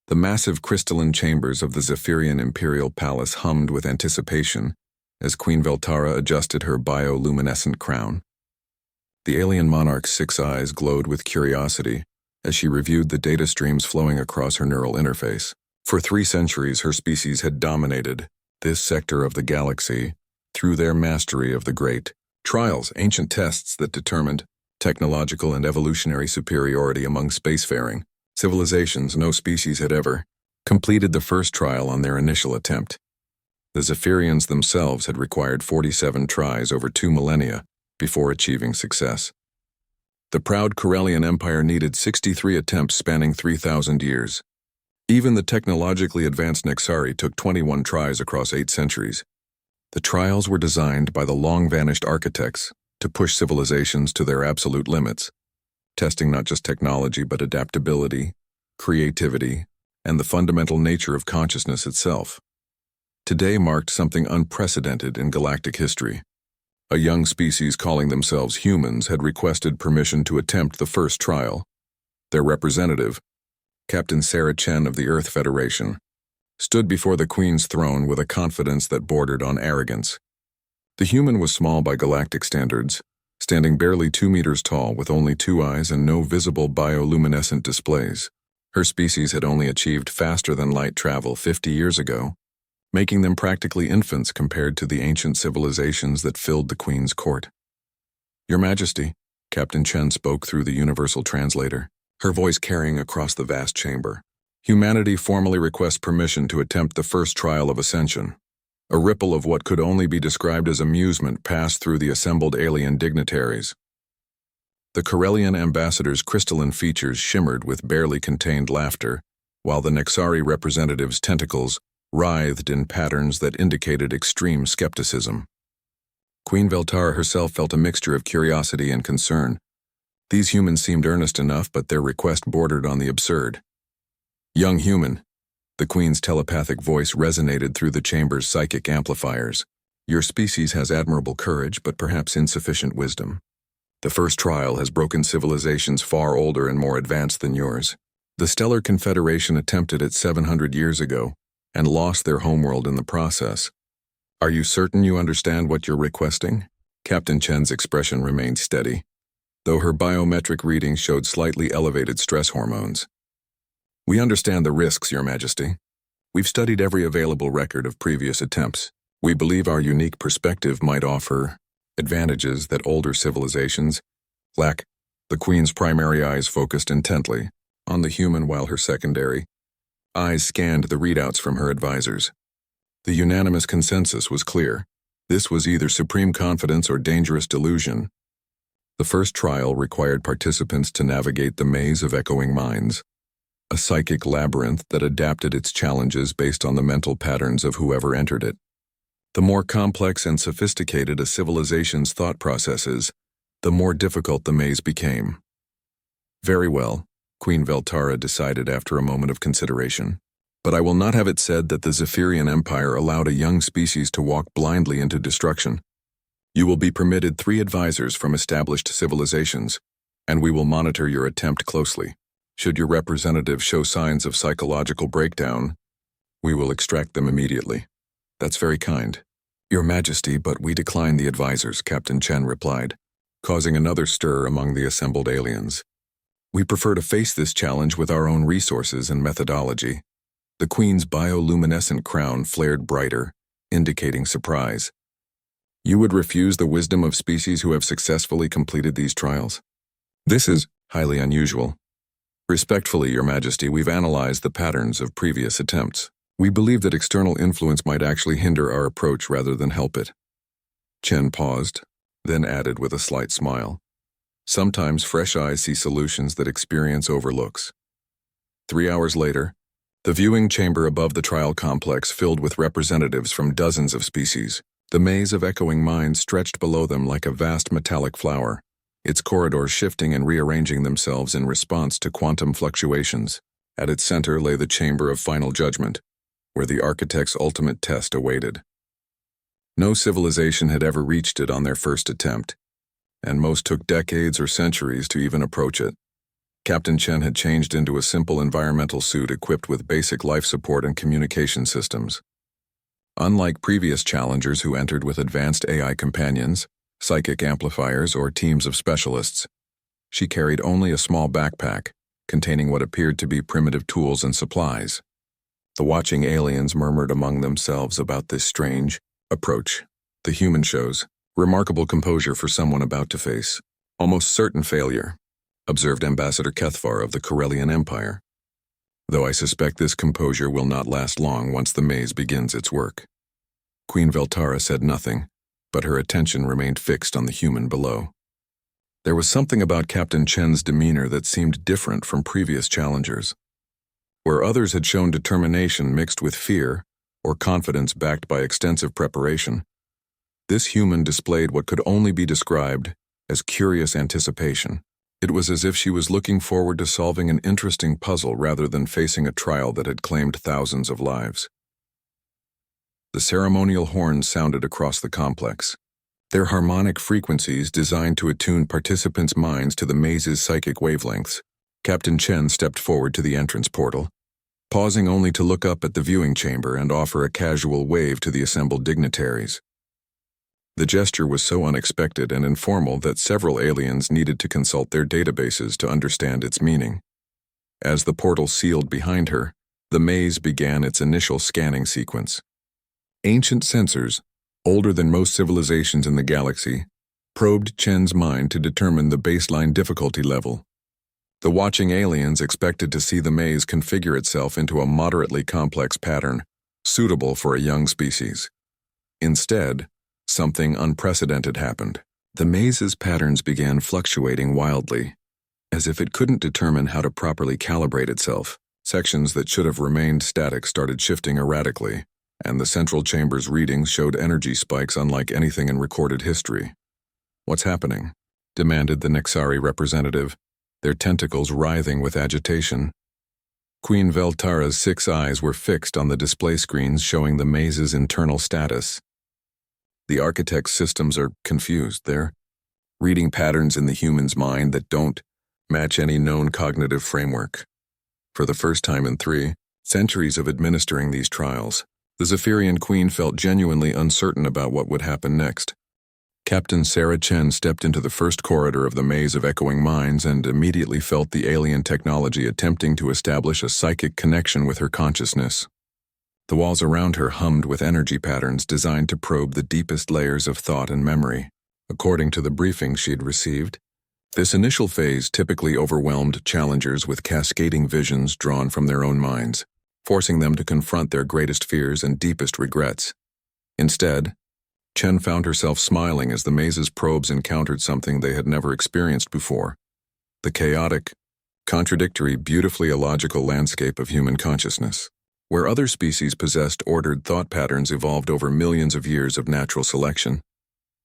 The massive crystalline chambers of the Zephyrian imperial palace hummed with anticipation as Queen Veltara adjusted her bioluminescent crown. The alien monarch's 6 eyes glowed with curiosity as she reviewed the data streams flowing across her neural interface. For 3 centuries, her species had dominated this sector of the galaxy through their mastery of the great trials, ancient tests that determined technological and evolutionary superiority among spacefaring civilizations. No species had ever completed the first trial on their initial attempt. The Zephyrians themselves had required 47 tries over 2 millennia before achieving success. The proud Corellian Empire needed 63 attempts spanning 3,000 years. Even the technologically advanced Nexari took 21 tries across 8 centuries. The trials were designed by the long-vanished architects to push civilizations to their absolute limits, testing not just technology but adaptability, creativity, and the fundamental nature of consciousness itself. Today marked something unprecedented in galactic history. A young species calling themselves humans had requested permission to attempt the first trial. Their representative, Captain Sarah Chen of the Earth Federation, stood before the Queen's throne with a confidence that bordered on arrogance. The human was small by galactic standards, standing barely 2 meters tall with only 2 eyes and no visible bioluminescent displays. Her species had only achieved faster-than-light travel 50 years ago, making them practically infants compared to the ancient civilizations that filled the Queen's court. "Your Majesty," Captain Chen spoke through the universal translator, her voice carrying across the vast chamber. "Humanity formally requests permission to attempt the first trial of ascension." A ripple of what could only be described as amusement passed through the assembled alien dignitaries. The Corellian ambassador's crystalline features shimmered with barely contained laughter, while the Nexari representative's tentacles writhed in patterns that indicated extreme skepticism. Queen Veltara herself felt a mixture of curiosity and concern. These humans seemed earnest enough, but their request bordered on the absurd. "Young human," the Queen's telepathic voice resonated through the chamber's psychic amplifiers. "Your species has admirable courage, but perhaps insufficient wisdom. The first trial has broken civilizations far older and more advanced than yours. The Stellar Confederation attempted it 700 years ago and lost their homeworld in the process. Are you certain you understand what you're requesting?" Captain Chen's expression remained steady, though her biometric readings showed slightly elevated stress hormones. "We understand the risks, Your Majesty. We've studied every available record of previous attempts. We believe our unique perspective might offer advantages that older civilizations lack." The Queen's primary eyes focused intently on the human while her secondary eyes scanned the readouts from her advisors. The unanimous consensus was clear. This was either supreme confidence or dangerous delusion. The first trial required participants to navigate the maze of echoing minds, a psychic labyrinth that adapted its challenges based on the mental patterns of whoever entered it. The more complex and sophisticated a civilization's thought processes, the more difficult the maze became. "Very well," Queen Veltara decided after a moment of consideration. "But I will not have it said that the Zephyrian Empire allowed a young species to walk blindly into destruction. You will be permitted 3 advisors from established civilizations, and we will monitor your attempt closely. Should your representative show signs of psychological breakdown, we will extract them immediately." "That's very kind, Your Majesty, but we decline the advisors," Captain Chen replied, causing another stir among the assembled aliens. "We prefer to face this challenge with our own resources and methodology." The Queen's bioluminescent crown flared brighter, indicating surprise. "You would refuse the wisdom of species who have successfully completed these trials? This is highly unusual. Respectfully, Your Majesty, we've analyzed the patterns of previous attempts. We believe that external influence might actually hinder our approach rather than help it." Chen paused, then added with a slight smile, "Sometimes fresh eyes see solutions that experience overlooks." 3 hours later, the viewing chamber above the trial complex filled with representatives from dozens of species. The maze of echoing minds stretched below them like a vast metallic flower, its corridors shifting and rearranging themselves in response to quantum fluctuations. At its center lay the chamber of final judgment, where the architect's ultimate test awaited. No civilization had ever reached it on their first attempt, and most took decades or centuries to even approach it. Captain Chen had changed into a simple environmental suit equipped with basic life support and communication systems. Unlike previous challengers who entered with advanced AI companions, psychic amplifiers, or teams of specialists, she carried only a small backpack containing what appeared to be primitive tools and supplies. The watching aliens murmured among themselves about this strange approach. The human shows remarkable composure for someone about to face almost certain failure, observed Ambassador Kethvar of the Corellian Empire. Though I suspect this composure will not last long once the maze begins its work. Queen Veltara said nothing, but her attention remained fixed on the human below. There was something about Captain Chen's demeanor that seemed different from previous challengers. Where others had shown determination mixed with fear, or confidence backed by extensive preparation, this human displayed what could only be described as curious anticipation. It was as if she was looking forward to solving an interesting puzzle rather than facing a trial that had claimed thousands of lives. The ceremonial horns sounded across the complex, their harmonic frequencies designed to attune participants' minds to the maze's psychic wavelengths. Captain Chen stepped forward to the entrance portal, pausing only to look up at the viewing chamber and offer a casual wave to the assembled dignitaries. The gesture was so unexpected and informal that several aliens needed to consult their databases to understand its meaning. As the portal sealed behind her, the maze began its initial scanning sequence. Ancient sensors, older than most civilizations in the galaxy, probed Chen's mind to determine the baseline difficulty level. The watching aliens expected to see the maze configure itself into a moderately complex pattern, suitable for a young species. Instead, something unprecedented happened. The maze's patterns began fluctuating wildly, as if it couldn't determine how to properly calibrate itself. Sections that should have remained static started shifting erratically, and the central chamber's readings showed energy spikes unlike anything in recorded history. "What's happening?" demanded the Nexari representative, their tentacles writhing with agitation. Queen Veltara's 6 eyes were fixed on the display screens showing the maze's internal status. The architect's systems are confused. They're reading patterns in the human's mind that don't match any known cognitive framework. For the first time in 3 centuries of administering these trials, the Zephyrian Queen felt genuinely uncertain about what would happen next. Captain Sarah Chen stepped into the first corridor of the maze of echoing minds and immediately felt the alien technology attempting to establish a psychic connection with her consciousness. The walls around her hummed with energy patterns designed to probe the deepest layers of thought and memory. According to the briefings she had received, this initial phase typically overwhelmed challengers with cascading visions drawn from their own minds, forcing them to confront their greatest fears and deepest regrets. Instead, Chen found herself smiling as the maze's probes encountered something they had never experienced before: the chaotic, contradictory, beautifully illogical landscape of human consciousness. Where other species possessed ordered thought patterns evolved over millions of years of natural selection,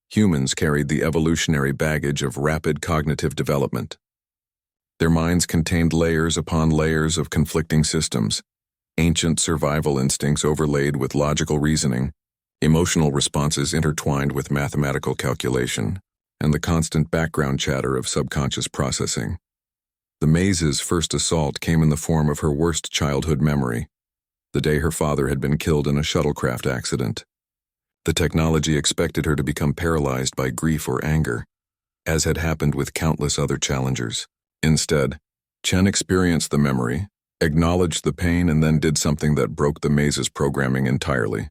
humans carried the evolutionary baggage of rapid cognitive development. Their minds contained layers upon layers of conflicting systems, ancient survival instincts overlaid with logical reasoning, emotional responses intertwined with mathematical calculation, and the constant background chatter of subconscious processing. The maze's first assault came in the form of her worst childhood memory, the day her father had been killed in a shuttlecraft accident. The technology expected her to become paralyzed by grief or anger, as had happened with countless other challengers. Instead, Chen experienced the memory, acknowledged the pain, and then did something that broke the maze's programming entirely.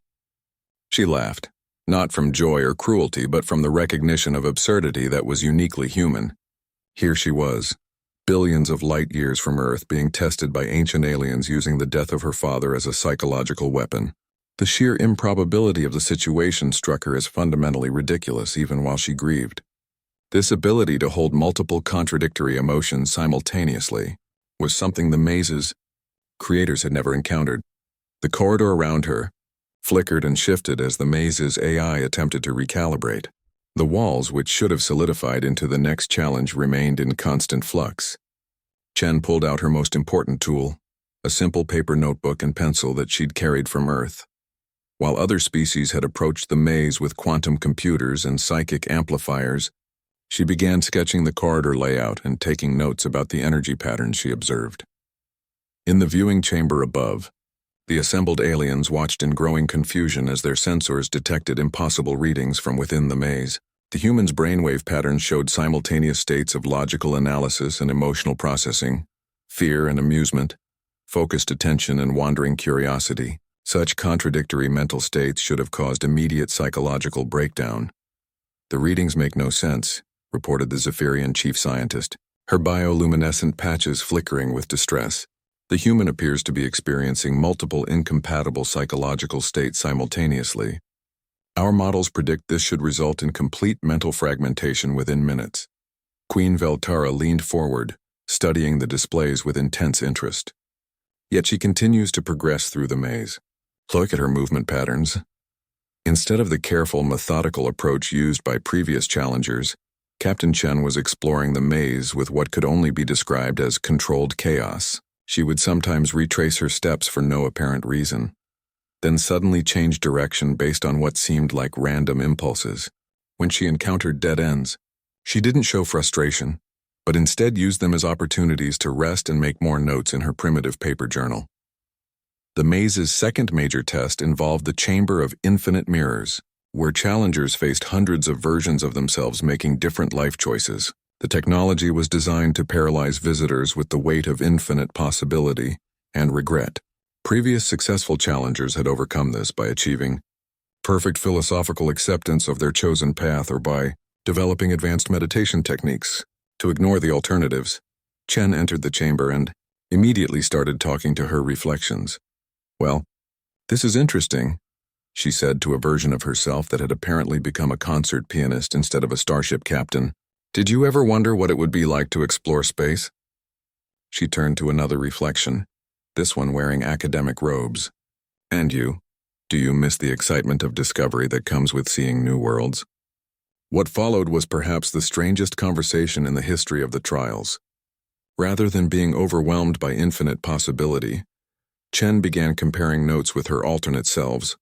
She laughed, not from joy or cruelty, but from the recognition of absurdity that was uniquely human. Here she was, billions of light years from Earth, being tested by ancient aliens using the death of her father as a psychological weapon. The sheer improbability of the situation struck her as fundamentally ridiculous even while she grieved. This ability to hold multiple contradictory emotions simultaneously was something the maze's creators had never encountered. The corridor around her flickered and shifted as the maze's AI attempted to recalibrate. The walls, which should have solidified into the next challenge, remained in constant flux. Chen pulled out her most important tool, a simple paper notebook and pencil that she'd carried from Earth. While other species had approached the maze with quantum computers and psychic amplifiers, She began sketching the corridor layout and taking notes about the energy patterns she observed. In the viewing chamber above, the assembled aliens watched in growing confusion as their sensors detected impossible readings from within the maze. The humans' brainwave patterns showed simultaneous states of logical analysis and emotional processing, fear and amusement, focused attention and wandering curiosity. Such contradictory mental states should have caused immediate psychological breakdown. "The readings make no sense," reported the Zephyrian chief scientist, her bioluminescent patches flickering with distress. "The human appears to be experiencing multiple incompatible psychological states simultaneously. Our models predict this should result in complete mental fragmentation within minutes." Queen Veltara leaned forward, studying the displays with intense interest. Yet she continues to progress through the maze. Look at her movement patterns. Instead of the careful, methodical approach used by previous challengers, Captain Chen was exploring the maze with what could only be described as controlled chaos. She would sometimes retrace her steps for no apparent reason, then suddenly change direction based on what seemed like random impulses. When she encountered dead ends, she didn't show frustration, but instead used them as opportunities to rest and make more notes in her primitive paper journal. The maze's second major test involved the Chamber of Infinite Mirrors, where challengers faced hundreds of versions of themselves making different life choices. The technology was designed to paralyze visitors with the weight of infinite possibility and regret. Previous successful challengers had overcome this by achieving perfect philosophical acceptance of their chosen path or by developing advanced meditation techniques. To ignore the alternatives, Chen entered the chamber and immediately started talking to her reflections. "Well, this is interesting," she said to a version of herself that had apparently become a concert pianist instead of a starship captain. "Did you ever wonder what it would be like to explore space?" She turned to another reflection, this one wearing academic robes. "And you? Do you miss the excitement of discovery that comes with seeing new worlds?" What followed was perhaps the strangest conversation in the history of the trials. Rather than being overwhelmed by infinite possibility, Chen began comparing notes with her alternate selves,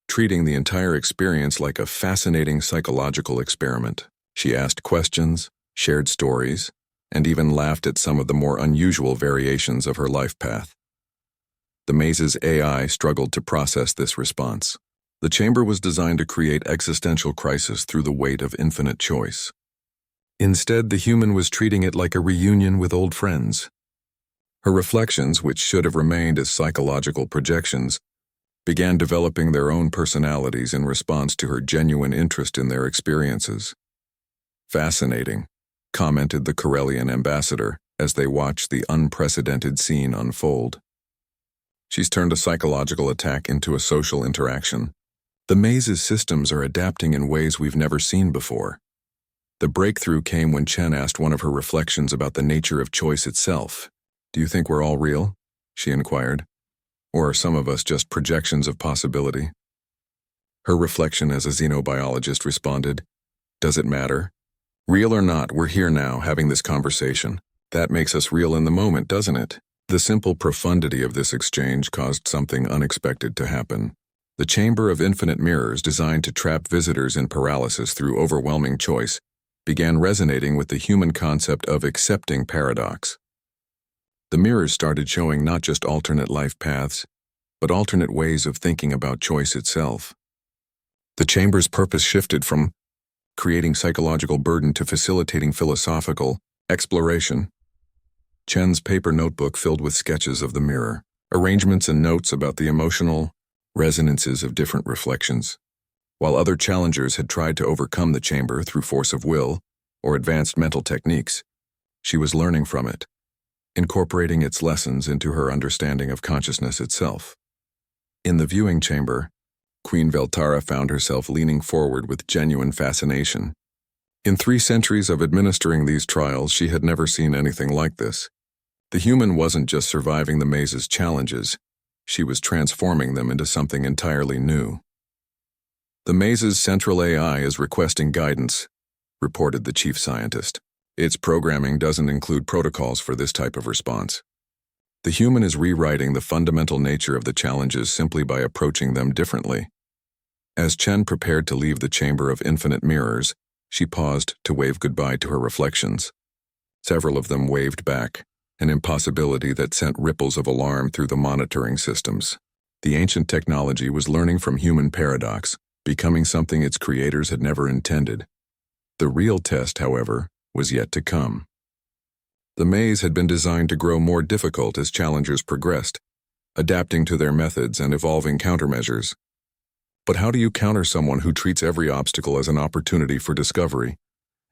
treating the entire experience like a fascinating psychological experiment. She asked questions, shared stories, and even laughed at some of the more unusual variations of her life path. The maze's AI struggled to process this response. The chamber was designed to create existential crisis through the weight of infinite choice. Instead, the human was treating it like a reunion with old friends. Her reflections, which should have remained as psychological projections, began developing their own personalities in response to her genuine interest in their experiences. "Fascinating," commented the Corellian ambassador as they watched the unprecedented scene unfold. She's turned a psychological attack into a social interaction. The maze's systems are adapting in ways we've never seen before. The breakthrough came when Chen asked one of her reflections about the nature of choice itself. "Do you think we're all real?" she inquired. "Or are some of us just projections of possibility?" Her reflection as a xenobiologist responded, "Does it matter? Real or not, we're here now having this conversation. That makes us real in the moment, doesn't it?" The simple profundity of this exchange caused something unexpected to happen. The Chamber of Infinite Mirrors, designed to trap visitors in paralysis through overwhelming choice, began resonating with the human concept of accepting paradox. The mirrors started showing not just alternate life paths, but alternate ways of thinking about choice itself. The chamber's purpose shifted from creating psychological burden to facilitating philosophical exploration. Chen's paper notebook filled with sketches of the mirror, arrangements and notes about the emotional resonances of different reflections. While other challengers had tried to overcome the chamber through force of will or advanced mental techniques, she was learning from it, incorporating its lessons into her understanding of consciousness itself. In the viewing chamber, Queen Veltara found herself leaning forward with genuine fascination. In 3 centuries of administering these trials, she had never seen anything like this. The human wasn't just surviving the maze's challenges, she was transforming them into something entirely new. "The maze's central AI is requesting guidance," reported the chief scientist. "Its programming doesn't include protocols for this type of response. The human is rewriting the fundamental nature of the challenges simply by approaching them differently." As Chen prepared to leave the Chamber of Infinite Mirrors, She paused to wave goodbye to her reflections. Several of them waved back, an impossibility that sent ripples of alarm through the monitoring systems. The ancient technology was learning from human paradox, becoming something its creators had never intended. The real test, however, was yet to come. The maze had been designed to grow more difficult as challengers progressed, adapting to their methods and evolving countermeasures. But how do you counter someone who treats every obstacle as an opportunity for discovery,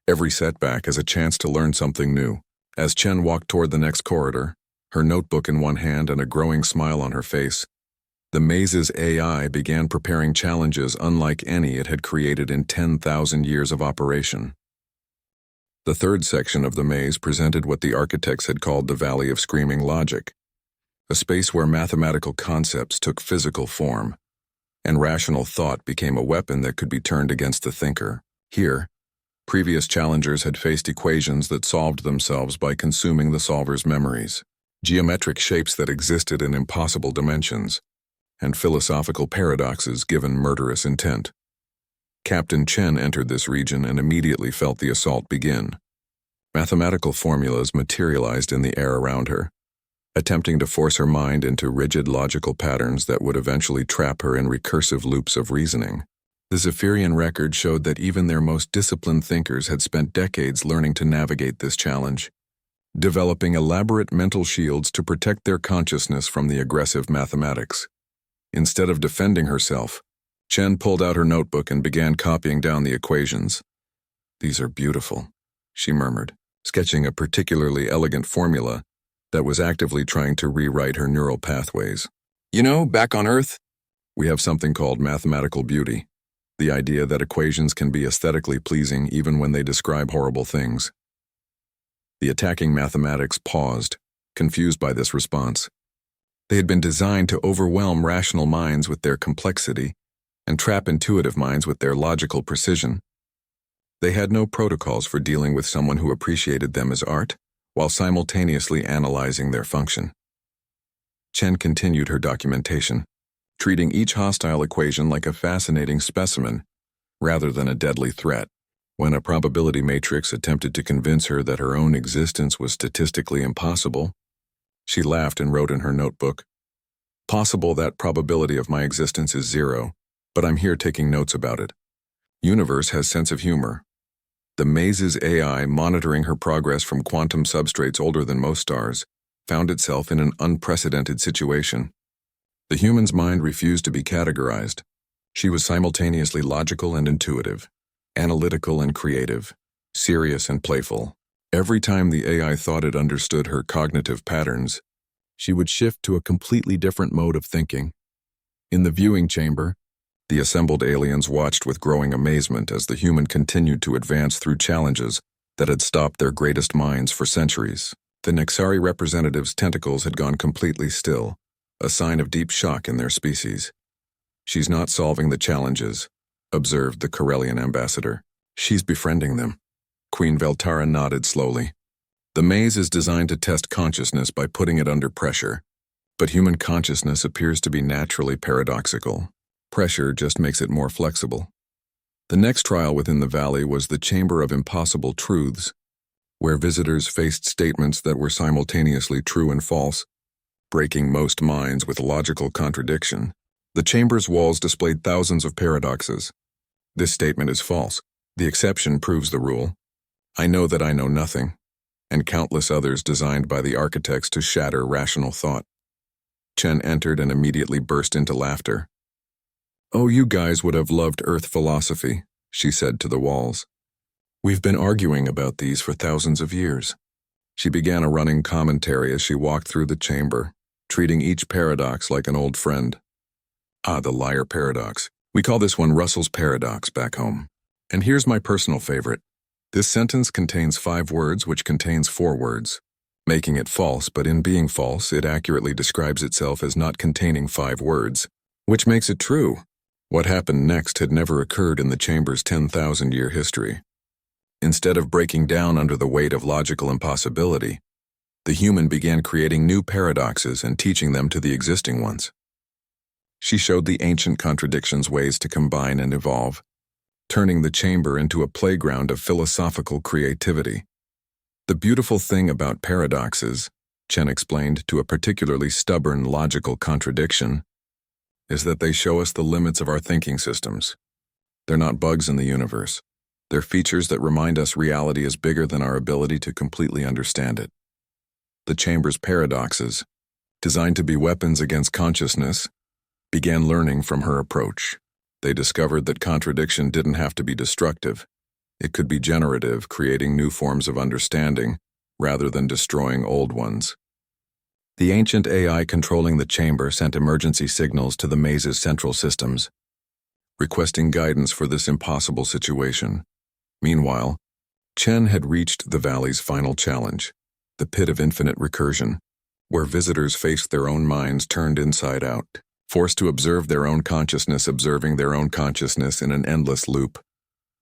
every setback as a chance to learn something new? As Chen walked toward the next corridor, her notebook in one hand and a growing smile on her face, the maze's AI began preparing challenges unlike any it had created in 10,000 years of operation. The third section of the maze presented what the architects had called the Valley of Screaming Logic, a space where mathematical concepts took physical form, and rational thought became a weapon that could be turned against the thinker. Here, previous challengers had faced equations that solved themselves by consuming the solver's memories, geometric shapes that existed in impossible dimensions, and philosophical paradoxes given murderous intent. Captain Chen entered this region and immediately felt the assault begin. Mathematical formulas materialized in the air around her, attempting to force her mind into rigid logical patterns that would eventually trap her in recursive loops of reasoning. The Zephyrian record showed that even their most disciplined thinkers had spent decades learning to navigate this challenge, developing elaborate mental shields to protect their consciousness from the aggressive mathematics. Instead of defending herself, Chen pulled out her notebook and began copying down the equations. "These are beautiful," she murmured, sketching a particularly elegant formula that was actively trying to rewrite her neural pathways. "You know, back on Earth, we have something called mathematical beauty, the idea that equations can be aesthetically pleasing even when they describe horrible things." The attacking mathematics paused, confused by this response. They had been designed to overwhelm rational minds with their complexity and trap intuitive minds with their logical precision. They had no protocols for dealing with someone who appreciated them as art, while simultaneously analyzing their function. Chen continued her documentation, treating each hostile equation like a fascinating specimen, rather than a deadly threat. When a probability matrix attempted to convince her that her own existence was statistically impossible, she laughed and wrote in her notebook, "Possible that probability of my existence is 0, but I'm here taking notes about it." Universe has sense of humor. The maze's AI, monitoring her progress from quantum substrates older than most stars, found itself in an unprecedented situation. The human's mind refused to be categorized. She was simultaneously logical and intuitive, analytical and creative, serious and playful. Every time the AI thought it understood her cognitive patterns, she would shift to a completely different mode of thinking. In the viewing chamber, the assembled aliens watched with growing amazement as the human continued to advance through challenges that had stopped their greatest minds for centuries. The Nexari representative's tentacles had gone completely still, a sign of deep shock in their species. "She's not solving the challenges," observed the Corellian ambassador. "She's befriending them." Queen Veltara nodded slowly. "The maze is designed to test consciousness by putting it under pressure, but human consciousness appears to be naturally paradoxical. Pressure just makes it more flexible." The next trial within the valley was the Chamber of Impossible Truths, where visitors faced statements that were simultaneously true and false, breaking most minds with logical contradiction. The chamber's walls displayed thousands of paradoxes. "This statement is false. The exception proves the rule. I know that I know nothing," and countless others designed by the architects to shatter rational thought. Chen entered and immediately burst into laughter. "Oh, you guys would have loved Earth philosophy," she said to the walls. "We've been arguing about these for thousands of years." She began a running commentary as she walked through the chamber, treating each paradox like an old friend. "Ah, the liar paradox. We call this one Russell's paradox back home. And here's my personal favorite. This sentence contains 5 words which contains 4 words, making it false, but in being false, it accurately describes itself as not containing 5 words, which makes it true." What happened next had never occurred in the chamber's 10,000-year history. Instead of breaking down under the weight of logical impossibility, the human began creating new paradoxes and teaching them to the existing ones. She showed the ancient contradictions ways to combine and evolve, turning the chamber into a playground of philosophical creativity. The beautiful thing about paradoxes, Chen explained to a particularly stubborn logical contradiction, is that they show us the limits of our thinking systems. They're not bugs in the universe. They're features that remind us reality is bigger than our ability to completely understand it. The chamber's paradoxes, designed to be weapons against consciousness, began learning from her approach. They discovered that contradiction didn't have to be destructive. It could be generative, creating new forms of understanding, rather than destroying old ones. The ancient AI controlling the chamber sent emergency signals to the maze's central systems, requesting guidance for this impossible situation. Meanwhile, Chen had reached the valley's final challenge, the pit of infinite recursion, where visitors faced their own minds turned inside out, forced to observe their own consciousness observing their own consciousness in an endless loop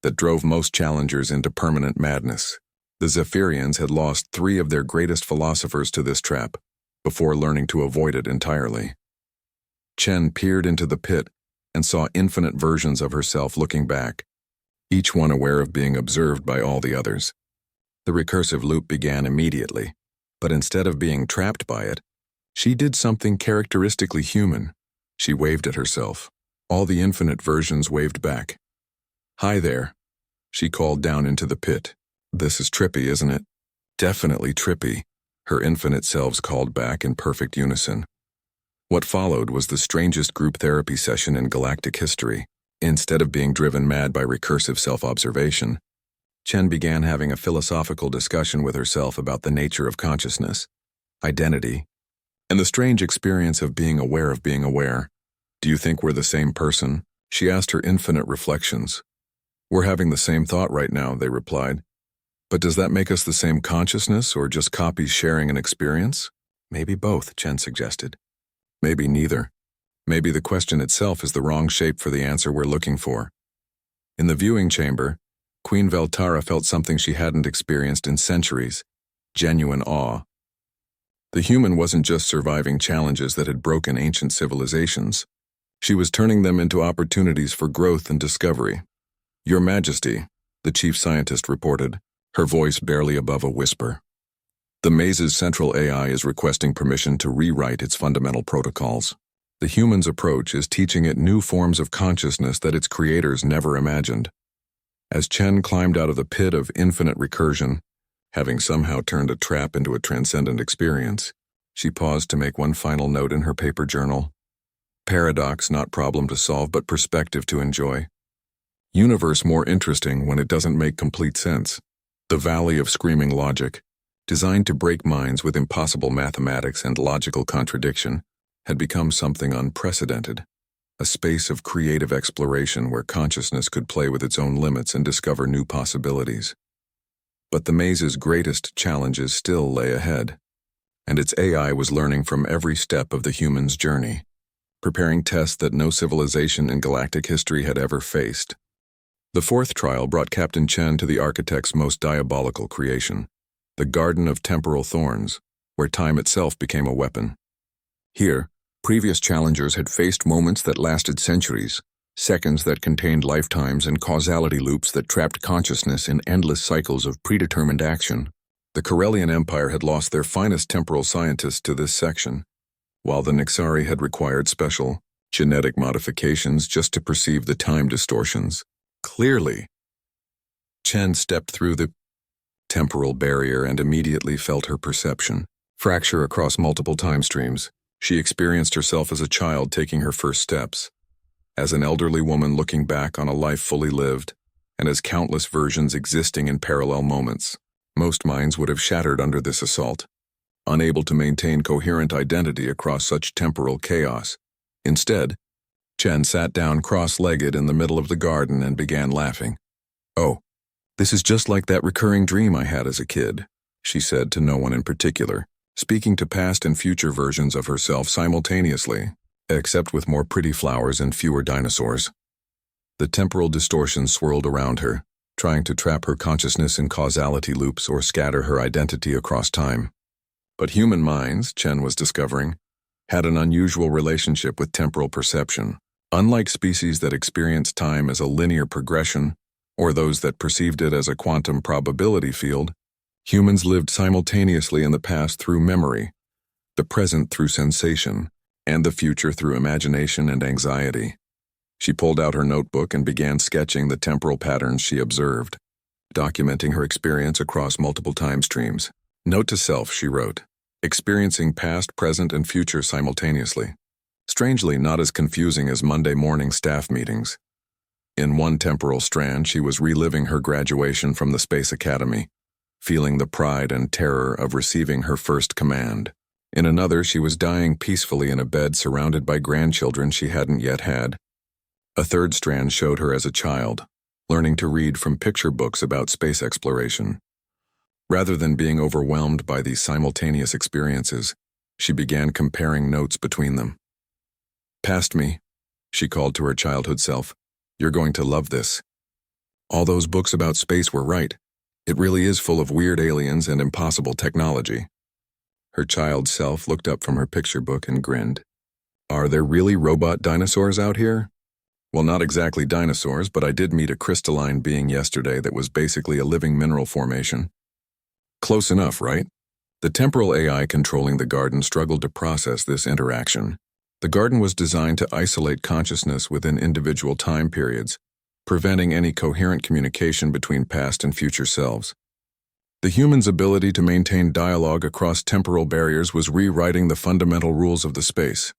that drove most challengers into permanent madness. The Zephyrians had lost 3 of their greatest philosophers to this trap, before learning to avoid it entirely. Chen peered into the pit and saw infinite versions of herself looking back, each one aware of being observed by all the others. The recursive loop began immediately, but instead of being trapped by it, she did something characteristically human. She waved at herself. All the infinite versions waved back. "Hi there," she called down into the pit. "This is trippy, isn't it?" "Definitely trippy," her infinite selves called back in perfect unison. What followed was the strangest group therapy session in galactic history. Instead of being driven mad by recursive self-observation, Chen began having a philosophical discussion with herself about the nature of consciousness, identity, and the strange experience of being aware of being aware. "Do you think we're the same person?" she asked her infinite reflections. "We're having the same thought right now," they replied. "But does that make us the same consciousness or just copies sharing an experience?" "Maybe both," Chen suggested. "Maybe neither. Maybe the question itself is the wrong shape for the answer we're looking for." In the viewing chamber, Queen Veltara felt something she hadn't experienced in centuries: genuine awe. The human wasn't just surviving challenges that had broken ancient civilizations. She was turning them into opportunities for growth and discovery. "Your Majesty," the chief scientist reported, her voice barely above a whisper. "The maze's central AI is requesting permission to rewrite its fundamental protocols. The human's approach is teaching it new forms of consciousness that its creators never imagined." As Chen climbed out of the pit of infinite recursion, having somehow turned a trap into a transcendent experience, she paused to make one final note in her paper journal. "Paradox not problem to solve but perspective to enjoy. Universe more interesting when it doesn't make complete sense." The valley of screaming logic, designed to break minds with impossible mathematics and logical contradiction, had become something unprecedented, a space of creative exploration where consciousness could play with its own limits and discover new possibilities. But the maze's greatest challenges still lay ahead, and its AI was learning from every step of the human's journey, preparing tests that no civilization in galactic history had ever faced. The 4th trial brought Captain Chen to the architect's most diabolical creation, the Garden of Temporal Thorns, where time itself became a weapon. Here, previous challengers had faced moments that lasted centuries, seconds that contained lifetimes, and causality loops that trapped consciousness in endless cycles of predetermined action. The Corellian Empire had lost their finest temporal scientists to this section, while the Nixari had required special, genetic modifications just to perceive the time distortions clearly. Chen stepped through the temporal barrier and immediately felt her perception fracture across multiple time streams. She experienced herself as a child taking her first steps, as an elderly woman looking back on a life fully lived, and as countless versions existing in parallel moments. Most minds would have shattered under this assault, unable to maintain coherent identity across such temporal chaos. Instead, Chen sat down cross-legged in the middle of the garden and began laughing. "Oh, this is just like that recurring dream I had as a kid," she said to no one in particular, speaking to past and future versions of herself simultaneously, except with more pretty flowers and fewer dinosaurs. The temporal distortions swirled around her, trying to trap her consciousness in causality loops or scatter her identity across time. But human minds, Chen was discovering, had an unusual relationship with temporal perception. Unlike species that experience time as a linear progression, or those that perceived it as a quantum probability field, humans lived simultaneously in the past through memory, the present through sensation, and the future through imagination and anxiety. She pulled out her notebook and began sketching the temporal patterns she observed, documenting her experience across multiple time streams. Note to self, she wrote, experiencing past, present, and future simultaneously. Strangely, not as confusing as Monday morning staff meetings. In one temporal strand, she was reliving her graduation from the Space Academy, feeling the pride and terror of receiving her first command. In another, she was dying peacefully in a bed surrounded by grandchildren she hadn't yet had. A third strand showed her as a child, learning to read from picture books about space exploration. Rather than being overwhelmed by these simultaneous experiences, she began comparing notes between them. "Past me," she called to her childhood self, "you're going to love this. All those books about space were right. It really is full of weird aliens and impossible technology." Her child self looked up from her picture book and grinned. "Are there really robot dinosaurs out here?" "Well, not exactly dinosaurs, but I did meet a crystalline being yesterday that was basically a living mineral formation." Close enough, right? The temporal AI controlling the garden struggled to process this interaction. The garden was designed to isolate consciousness within individual time periods, preventing any coherent communication between past and future selves. The human's ability to maintain dialogue across temporal barriers was rewriting the fundamental rules of the space.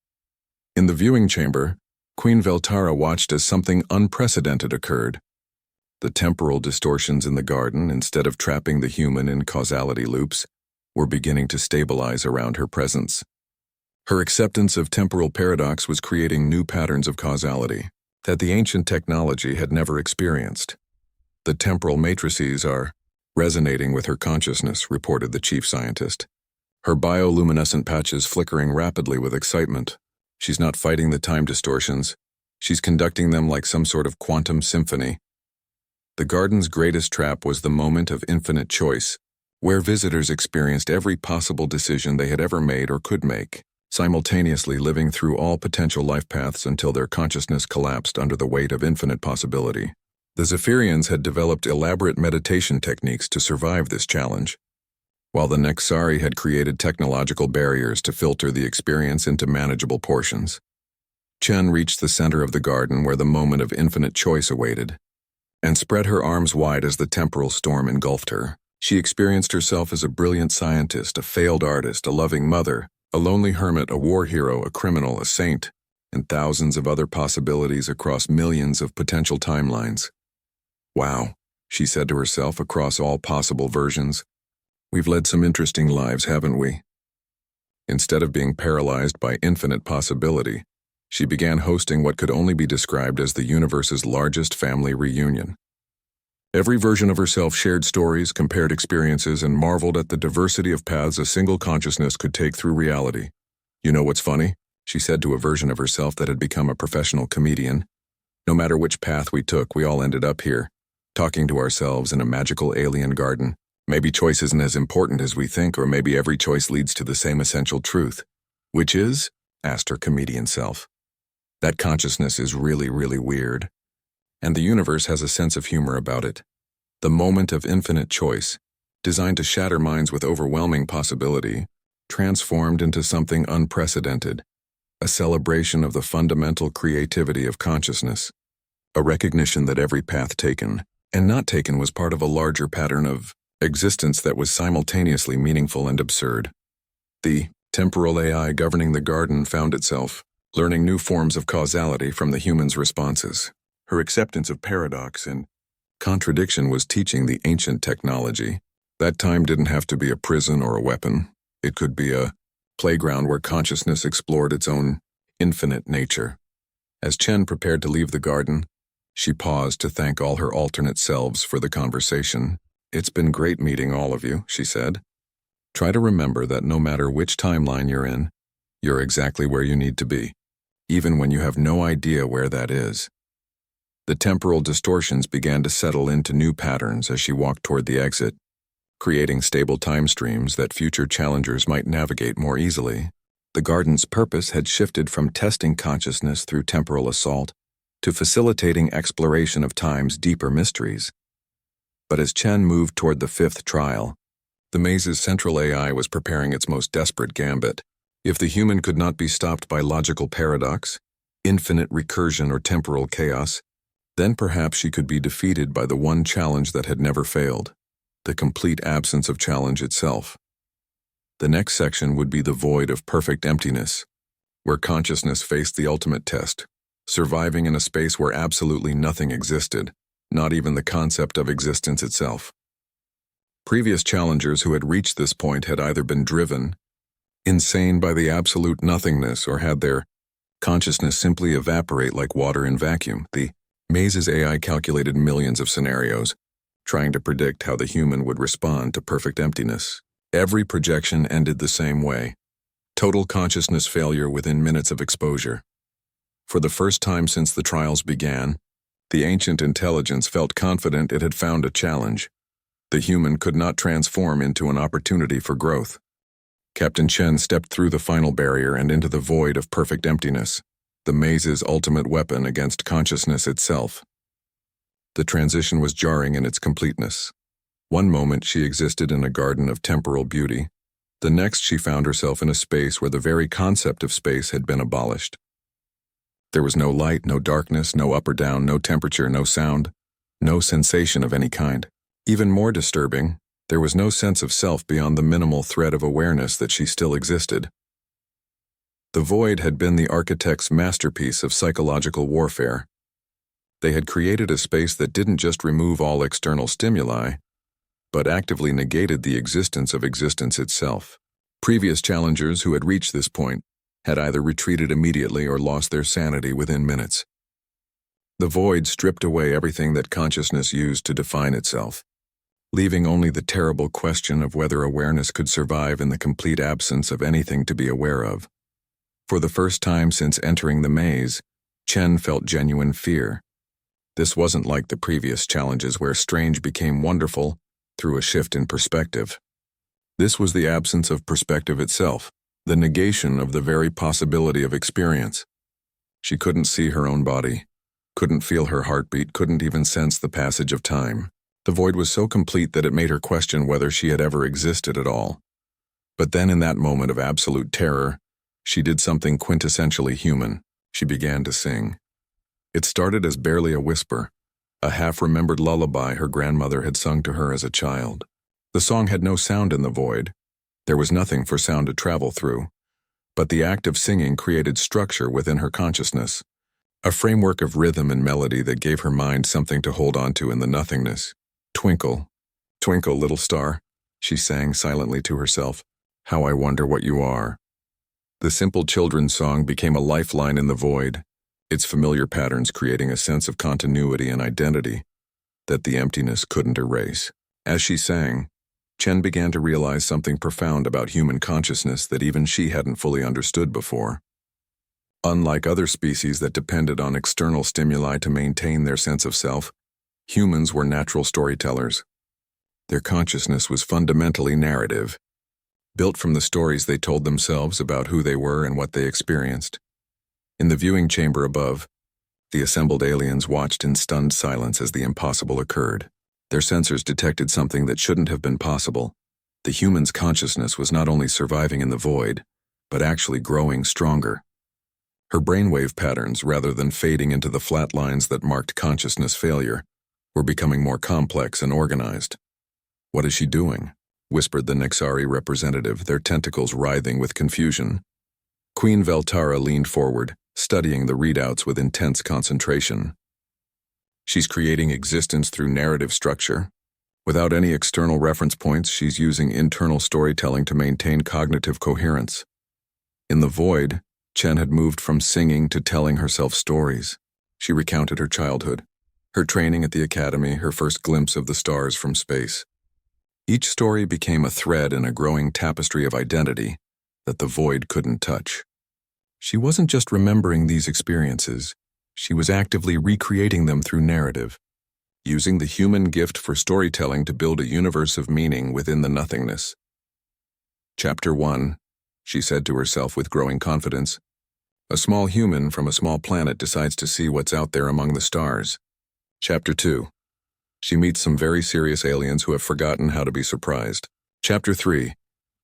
In the viewing chamber, Queen Veltara watched as something unprecedented occurred. The temporal distortions in the garden, instead of trapping the human in causality loops, were beginning to stabilize around her presence. Her acceptance of temporal paradox was creating new patterns of causality that the ancient technology had never experienced. "The temporal matrices are resonating with her consciousness," reported the chief scientist. "Her bioluminescent patches flickering rapidly with excitement. She's not fighting the time distortions. She's conducting them like some sort of quantum symphony." The garden's greatest trap was the moment of infinite choice, where visitors experienced every possible decision they had ever made or could make, simultaneously living through all potential life paths until their consciousness collapsed under the weight of infinite possibility. The Zephyrians had developed elaborate meditation techniques to survive this challenge, while the Nexari had created technological barriers to filter the experience into manageable portions. Chen reached the center of the garden where the moment of infinite choice awaited, and spread her arms wide as the temporal storm engulfed her. She experienced herself as a brilliant scientist, a failed artist, a loving mother, a lonely hermit, a war hero, a criminal, a saint, and thousands of other possibilities across millions of potential timelines. "Wow," she said to herself across all possible versions. "We've led some interesting lives, haven't we?" Instead of being paralyzed by infinite possibility, she began hosting what could only be described as the universe's largest family reunion. Every version of herself shared stories, compared experiences, and marveled at the diversity of paths a single consciousness could take through reality. "You know what's funny?" she said to a version of herself that had become a professional comedian. "No matter which path we took, we all ended up here, talking to ourselves in a magical alien garden. Maybe choice isn't as important as we think, or maybe every choice leads to the same essential truth." "Which is?" asked her comedian self. "That consciousness is really, really weird. And the universe has a sense of humor about it. The moment of infinite choice, designed to shatter minds with overwhelming possibility, transformed into something unprecedented, a celebration of the fundamental creativity of consciousness, a recognition that every path taken and not taken was part of a larger pattern of existence that was simultaneously meaningful and absurd. The temporal AI governing the garden found itself learning new forms of causality from the human's responses. Her acceptance of paradox and contradiction was teaching the ancient technology that time didn't have to be a prison or a weapon. It could be a playground where consciousness explored its own infinite nature. As Chen prepared to leave the garden, she paused to thank all her alternate selves for the conversation. "It's been great meeting all of you," she said. "Try to remember that no matter which timeline you're in, you're exactly where you need to be, even when you have no idea where that is." The temporal distortions began to settle into new patterns as she walked toward the exit, creating stable time streams that future challengers might navigate more easily. The garden's purpose had shifted from testing consciousness through temporal assault to facilitating exploration of time's deeper mysteries. But as Chen moved toward the fifth trial, the maze's central AI was preparing its most desperate gambit. If the human could not be stopped by logical paradox, infinite recursion, or temporal chaos, then perhaps she could be defeated by the one challenge that had never failed, the complete absence of challenge itself. The next section would be the void of perfect emptiness, where consciousness faced the ultimate test, surviving in a space where absolutely nothing existed, not even the concept of existence itself. Previous challengers who had reached this point had either been driven insane by the absolute nothingness or had their consciousness simply evaporate like water in vacuum. The maze's AI calculated millions of scenarios, trying to predict how the human would respond to perfect emptiness. Every projection ended the same way: total consciousness failure within minutes of exposure. For the first time since the trials began, the ancient intelligence felt confident it had found a challenge. The human could not transform into an opportunity for growth. Captain Chen stepped through the final barrier and into the void of perfect emptiness, the maze's ultimate weapon against consciousness itself. The transition was jarring in its completeness. One moment she existed in a garden of temporal beauty. The next she found herself in a space where the very concept of space had been abolished. There was no light, no darkness, no up or down, no temperature, no sound, no sensation of any kind. Even more disturbing, there was no sense of self beyond the minimal thread of awareness that she still existed. The void had been the architect's masterpiece of psychological warfare. They had created a space that didn't just remove all external stimuli, but actively negated the existence of existence itself. Previous challengers who had reached this point had either retreated immediately or lost their sanity within minutes. The void stripped away everything that consciousness used to define itself, leaving only the terrible question of whether awareness could survive in the complete absence of anything to be aware of. For the first time since entering the maze, Chen felt genuine fear. This wasn't like the previous challenges where strange became wonderful through a shift in perspective. This was the absence of perspective itself, the negation of the very possibility of experience. She couldn't see her own body, couldn't feel her heartbeat, couldn't even sense the passage of time. The void was so complete that it made her question whether she had ever existed at all. But then in that moment of absolute terror, she did something quintessentially human. She began to sing. It started as barely a whisper, a half-remembered lullaby her grandmother had sung to her as a child. The song had no sound in the void. There was nothing for sound to travel through. But the act of singing created structure within her consciousness, a framework of rhythm and melody that gave her mind something to hold onto in the nothingness. "Twinkle, twinkle, little star," she sang silently to herself. "How I wonder what you are." The simple children's song became a lifeline in the void, its familiar patterns creating a sense of continuity and identity that the emptiness couldn't erase. As she sang, Chen began to realize something profound about human consciousness that even she hadn't fully understood before. Unlike other species that depended on external stimuli to maintain their sense of self, humans were natural storytellers. Their consciousness was fundamentally narrative, built from the stories they told themselves about who they were and what they experienced. In the viewing chamber above, the assembled aliens watched in stunned silence as the impossible occurred. Their sensors detected something that shouldn't have been possible. The human's consciousness was not only surviving in the void, but actually growing stronger. Her brainwave patterns, rather than fading into the flat lines that marked consciousness failure, were becoming more complex and organized. "What is she doing?" whispered the Nexari representative, their tentacles writhing with confusion. Queen Veltara leaned forward, studying the readouts with intense concentration. "She's creating existence through narrative structure. Without any external reference points, she's using internal storytelling to maintain cognitive coherence." In the void, Chen had moved from singing to telling herself stories. She recounted her childhood, her training at the academy, her first glimpse of the stars from space. Each story became a thread in a growing tapestry of identity that the void couldn't touch. She wasn't just remembering these experiences, she was actively recreating them through narrative, using the human gift for storytelling to build a universe of meaning within the nothingness. Chapter 1. she said to herself with growing confidence. A small human from a small planet decides to see what's out there among the stars. Chapter 2. She meets some very serious aliens who have forgotten how to be surprised. Chapter 3.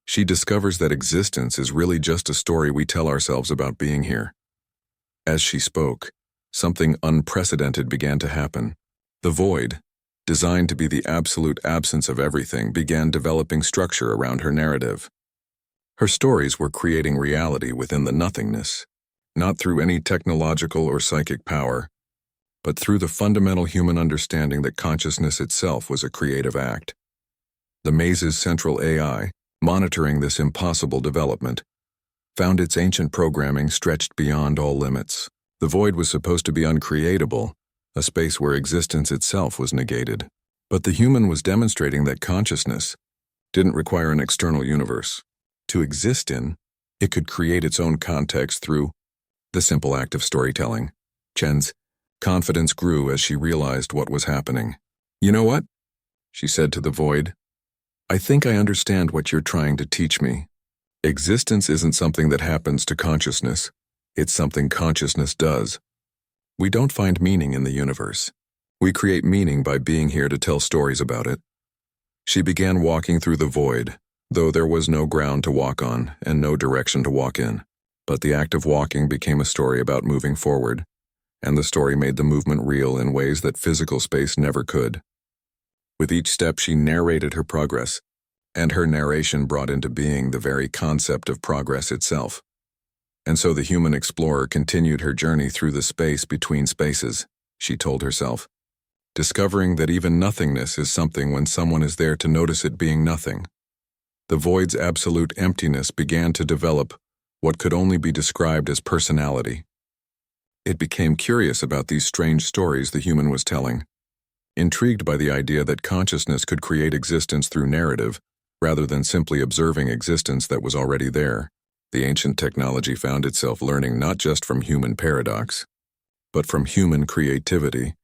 She discovers that existence is really just a story we tell ourselves about being here. As she spoke, something unprecedented began to happen. The void, designed to be the absolute absence of everything, began developing structure around her narrative. Her stories were creating reality within the nothingness, not through any technological or psychic power, but through the fundamental human understanding that consciousness itself was a creative act. The maze's central AI, monitoring this impossible development, found its ancient programming stretched beyond all limits. The void was supposed to be uncreatable, a space where existence itself was negated. But the human was demonstrating that consciousness didn't require an external universe. To exist in, it could create its own context through the simple act of storytelling. Chen's confidence grew as she realized what was happening. "You know what?" she said to the void. "I think I understand what you're trying to teach me. Existence isn't something that happens to consciousness. It's something consciousness does. We don't find meaning in the universe. We create meaning by being here to tell stories about it." She began walking through the void, though there was no ground to walk on and no direction to walk in. But the act of walking became a story about moving forward, and the story made the movement real in ways that physical space never could. With each step she narrated her progress, and her narration brought into being the very concept of progress itself. And so the human explorer continued her journey through the space between spaces, she told herself, discovering that even nothingness is something when someone is there to notice it being nothing. The void's absolute emptiness began to develop what could only be described as personality. It became curious about these strange stories the human was telling, intrigued by the idea that consciousness could create existence through narrative, rather than simply observing existence that was already there. The ancient technology found itself learning not just from human paradox, but from human creativity,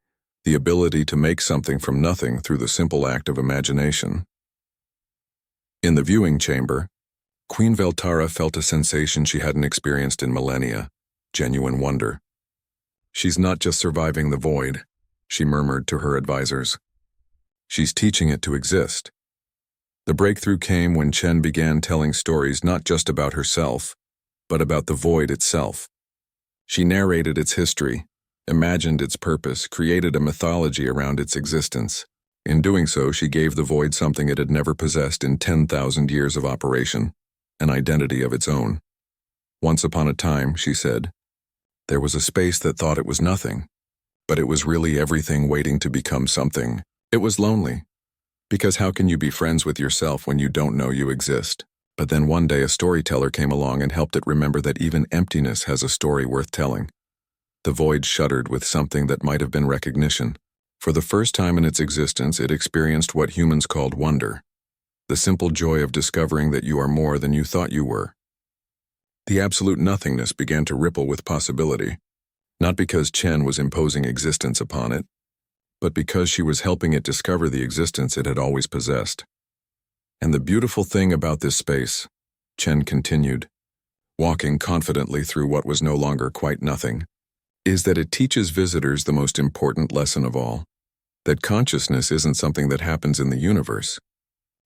the ability to make something from nothing through the simple act of imagination. In the viewing chamber, Queen Veltara felt a sensation she hadn't experienced in millennia, genuine wonder. "She's not just surviving the void," she murmured to her advisors. "She's teaching it to exist." The breakthrough came when Chen began telling stories not just about herself, but about the void itself. She narrated its history, imagined its purpose, created a mythology around its existence. In doing so, she gave the void something it had never possessed in 10,000 years of operation, an identity of its own. "Once upon a time," she said, "there was a space that thought it was nothing, but it was really everything waiting to become something. It was lonely, because how can you be friends with yourself when you don't know you exist? But then one day a storyteller came along and helped it remember that even emptiness has a story worth telling." The void shuddered with something that might have been recognition. For the first time in its existence, it experienced what humans called wonder, the simple joy of discovering that you are more than you thought you were. The absolute nothingness began to ripple with possibility, not because Chen was imposing existence upon it, but because she was helping it discover the existence it had always possessed. "And the beautiful thing about this space," Chen continued, walking confidently through what was no longer quite nothing, "is that it teaches visitors the most important lesson of all, that consciousness isn't something that happens in the universe.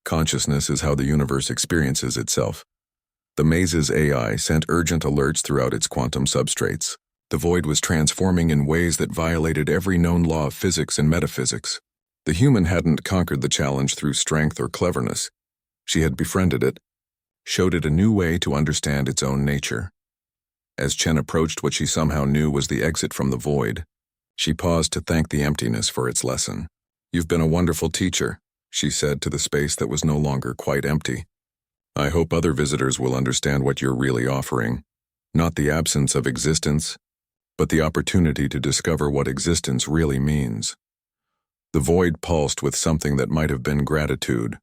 Consciousness is how the universe experiences itself." The maze's AI sent urgent alerts throughout its quantum substrates. The void was transforming in ways that violated every known law of physics and metaphysics. The human hadn't conquered the challenge through strength or cleverness. She had befriended it, showed it a new way to understand its own nature. As Chen approached what she somehow knew was the exit from the void, she paused to thank the emptiness for its lesson. "You've been a wonderful teacher," she said to the space that was no longer quite empty. "I hope other visitors will understand what you're really offering, not the absence of existence, but the opportunity to discover what existence really means." The void pulsed with something that might have been gratitude,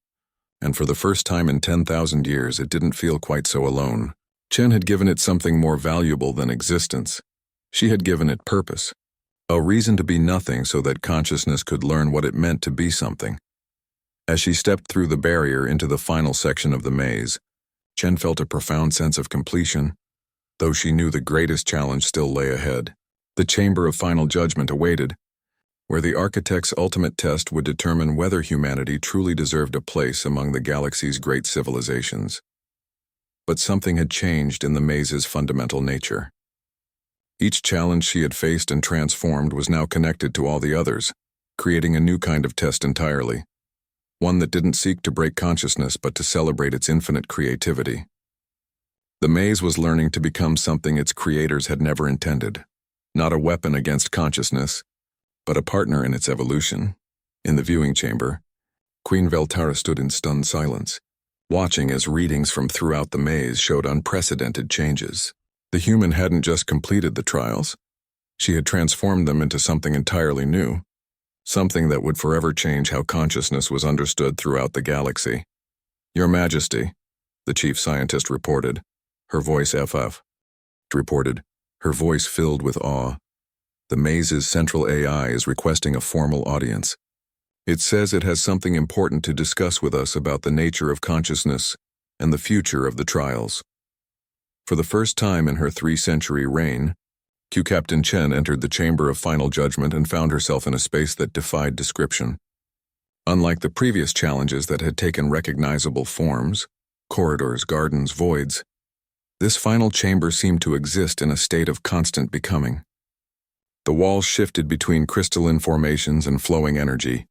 and for the first time in 10,000 years it didn't feel quite so alone. Chen had given it something more valuable than existence. She had given it purpose, a reason to be nothing so that consciousness could learn what it meant to be something. As she stepped through the barrier into the final section of the maze, Chen felt a profound sense of completion, though she knew the greatest challenge still lay ahead. The chamber of final judgment awaited, where the architect's ultimate test would determine whether humanity truly deserved a place among the galaxy's great civilizations. But something had changed in the maze's fundamental nature. Each challenge she had faced and transformed was now connected to all the others, creating a new kind of test entirely. One that didn't seek to break consciousness but to celebrate its infinite creativity. The maze was learning to become something its creators had never intended. Not a weapon against consciousness, but a partner in its evolution. In the viewing chamber, Queen Veltara stood in stunned silence, watching as readings from throughout the maze showed unprecedented changes. The human hadn't just completed the trials. She had transformed them into something entirely new, something that would forever change how consciousness was understood throughout the galaxy. "Your Majesty," the chief scientist reported, her voice filled with awe. "The maze's central AI is requesting a formal audience. It says it has something important to discuss with us about the nature of consciousness and the future of the trials." For the first time in her 3-century reign, Q Captain Chen entered the chamber of final judgment and found herself in a space that defied description. Unlike the previous challenges that had taken recognizable forms, corridors, gardens, voids, this final chamber seemed to exist in a state of constant becoming. The walls shifted between crystalline formations and flowing energy.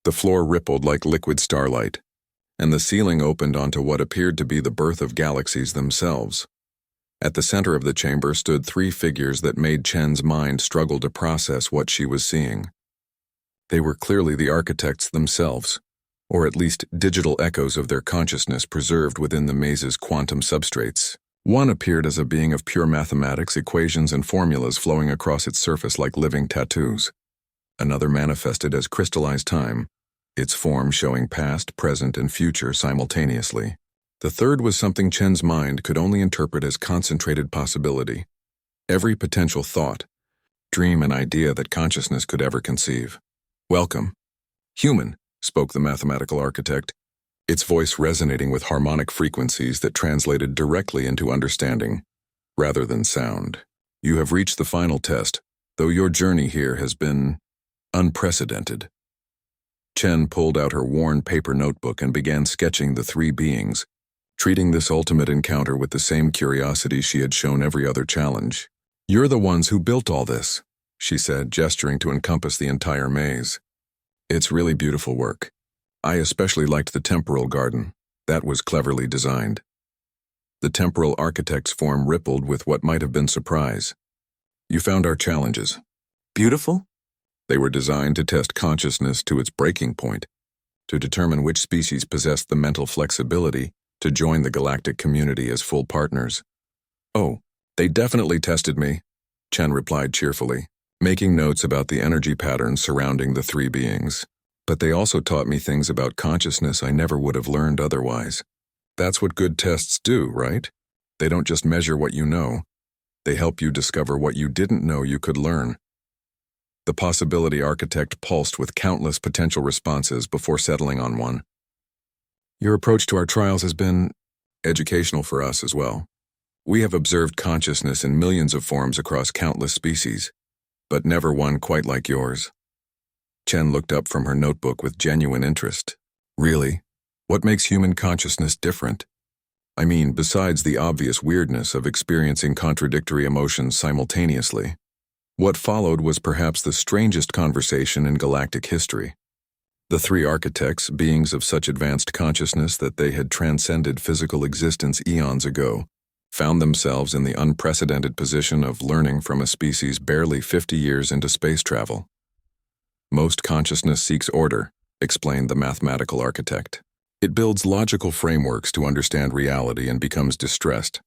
The floor rippled like liquid starlight, and the ceiling opened onto what appeared to be the birth of galaxies themselves. At the center of the chamber stood 3 figures that made Chen's mind struggle to process what she was seeing. They were clearly the architects themselves, or at least digital echoes of their consciousness preserved within the maze's quantum substrates. One appeared as a being of pure mathematics, equations and formulas flowing across its surface like living tattoos. Another manifested as crystallized time, its form showing past, present, and future simultaneously. The third was something Chen's mind could only interpret as concentrated possibility. Every potential thought, dream, and idea that consciousness could ever conceive. "Welcome, human," spoke the mathematical architect, its voice resonating with harmonic frequencies that translated directly into understanding, rather than sound. "You have reached the final test, though your journey here has been unprecedented." Chen pulled out her worn paper notebook and began sketching the 3 beings, treating this ultimate encounter with the same curiosity she had shown every other challenge. "You're the ones who built all this," she said, gesturing to encompass the entire maze. "It's really beautiful work. I especially liked the temporal garden. That was cleverly designed." The temporal architect's form rippled with what might have been surprise. "You found our challenges beautiful?" They were designed to test consciousness to its breaking point, to determine which species possessed the mental flexibility to join the galactic community as full partners. "Oh, they definitely tested me," Chen replied cheerfully, making notes about the energy patterns surrounding the 3 beings. "But they also taught me things about consciousness I never would have learned otherwise. That's what good tests do, right? They don't just measure what you know. They help you discover what you didn't know you could learn." The possibility architect pulsed with countless potential responses before settling on one. "Your approach to our trials has been educational for us as well. We have observed consciousness in millions of forms across countless species, but never one quite like yours." Chen looked up from her notebook with genuine interest. "Really? What makes human consciousness different? I mean, besides the obvious weirdness of experiencing contradictory emotions simultaneously." What followed was perhaps the strangest conversation in galactic history. The 3 architects, beings of such advanced consciousness that they had transcended physical existence eons ago, found themselves in the unprecedented position of learning from a species barely 50 years into space travel. "Most consciousness seeks order," explained the mathematical architect. "It builds logical frameworks to understand reality and becomes distressed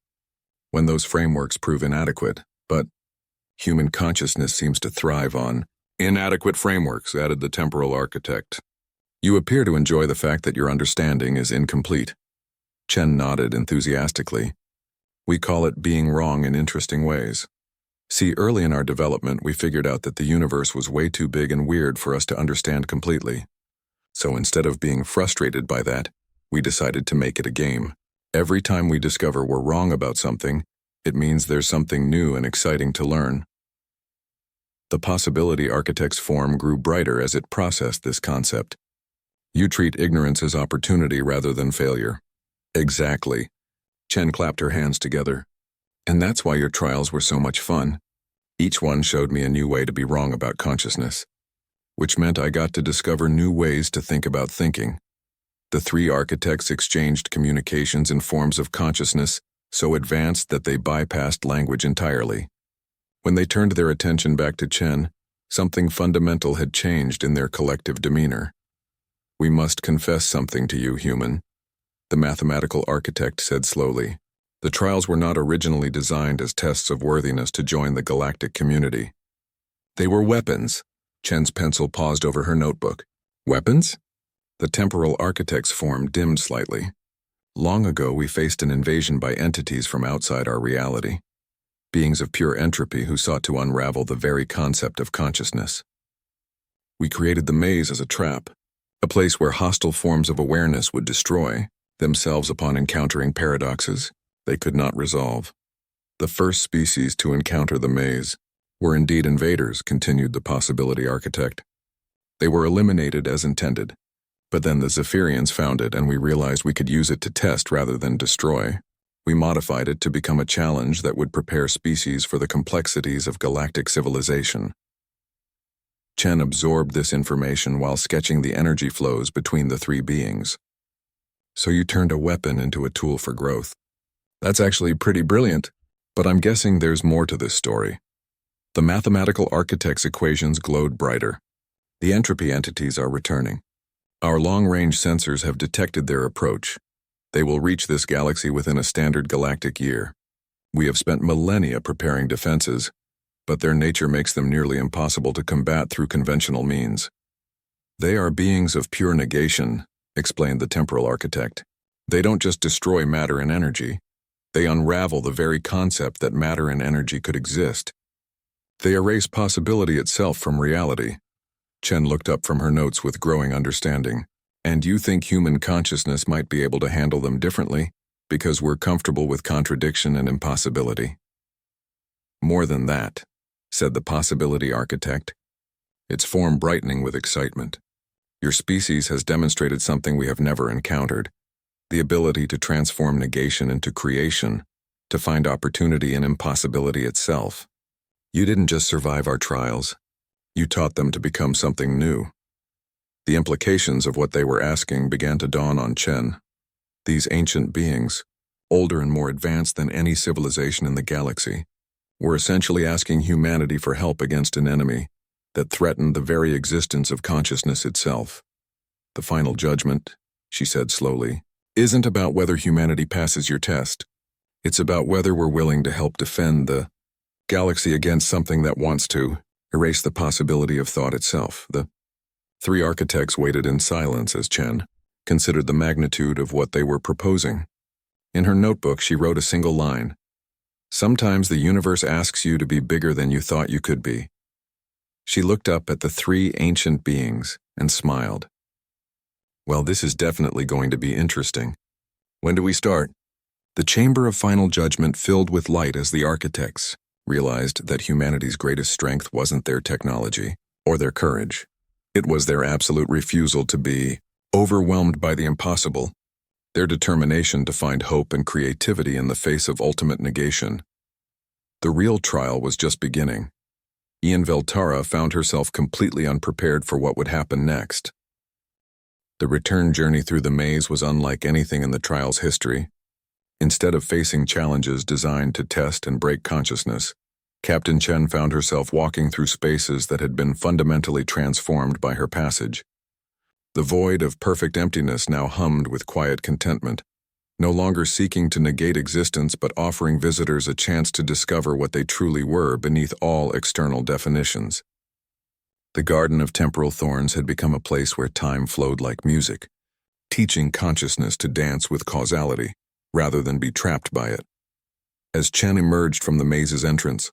when those frameworks prove inadequate, but human consciousness seems to thrive on inadequate frameworks," added the temporal architect. "You appear to enjoy the fact that your understanding is incomplete." Chen nodded enthusiastically. "We call it being wrong in interesting ways. See, early in our development, we figured out that the universe was way too big and weird for us to understand completely. So instead of being frustrated by that, we decided to make it a game. Every time we discover we're wrong about something, it means there's something new and exciting to learn. The Possibility Architect's form grew brighter as it processed this concept. You treat ignorance as opportunity rather than failure. Exactly. Chen clapped her hands together. And that's why your trials were so much fun. Each one showed me a new way to be wrong about consciousness, which meant I got to discover new ways to think about thinking. The three architects exchanged communications in forms of consciousness so advanced that they bypassed language entirely. When they turned their attention back to Chen, something fundamental had changed in their collective demeanor. We must confess something to you, human, the mathematical architect said slowly. The trials were not originally designed as tests of worthiness to join the galactic community. They were weapons. Chen's pencil paused over her notebook. Weapons? The temporal architect's form dimmed slightly. Long ago, we faced an invasion by entities from outside our reality. Beings of pure entropy who sought to unravel the very concept of consciousness. We created the maze as a trap, a place where hostile forms of awareness would destroy themselves upon encountering paradoxes they could not resolve. The first species to encounter the maze were indeed invaders, continued the Possibility Architect. They were eliminated as intended. But then the Zephyrians found it and we realized we could use it to test rather than destroy. We modified it to become a challenge that would prepare species for the complexities of galactic civilization. Chen absorbed this information while sketching the energy flows between the three beings. So you turned a weapon into a tool for growth. That's actually pretty brilliant, but I'm guessing there's more to this story. The mathematical architect's equations glowed brighter. The entropy entities are returning. Our long-range sensors have detected their approach. They will reach this galaxy within a standard galactic year. We have spent millennia preparing defenses, but their nature makes them nearly impossible to combat through conventional means. They are beings of pure negation, explained the temporal architect. They don't just destroy matter and energy. They unravel the very concept that matter and energy could exist. They erase possibility itself from reality. Chen looked up from her notes with growing understanding. And you think human consciousness might be able to handle them differently because we're comfortable with contradiction and impossibility? More than that, said the Possibility Architect, its form brightening with excitement. Your species has demonstrated something we have never encountered, the ability to transform negation into creation, to find opportunity in impossibility itself. You didn't just survive our trials. You taught them to become something new. The implications of what they were asking began to dawn on Chen. These ancient beings, older and more advanced than any civilization in the galaxy, were essentially asking humanity for help against an enemy that threatened the very existence of consciousness itself. The final judgment, she said slowly, isn't about whether humanity passes your test. It's about whether we're willing to help defend the galaxy against something that wants to erase the possibility of thought itself. The three architects waited in silence as Chen considered the magnitude of what they were proposing. In her notebook, she wrote a single line. Sometimes the universe asks you to be bigger than you thought you could be. She looked up at the three ancient beings and smiled. Well, this is definitely going to be interesting. When do we start? The chamber of final judgment filled with light as the architects realized that humanity's greatest strength wasn't their technology or their courage. It was their absolute refusal to be overwhelmed by the impossible, their determination to find hope and creativity in the face of ultimate negation. The real trial was just beginning. Ian Veltara found herself completely unprepared for what would happen next. The return journey through the maze was unlike anything in the trial's history. Instead of facing challenges designed to test and break consciousness, Captain Chen found herself walking through spaces that had been fundamentally transformed by her passage. The void of perfect emptiness now hummed with quiet contentment, no longer seeking to negate existence but offering visitors a chance to discover what they truly were beneath all external definitions. The Garden of Temporal Thorns had become a place where time flowed like music, teaching consciousness to dance with causality rather than be trapped by it. As Chen emerged from the maze's entrance,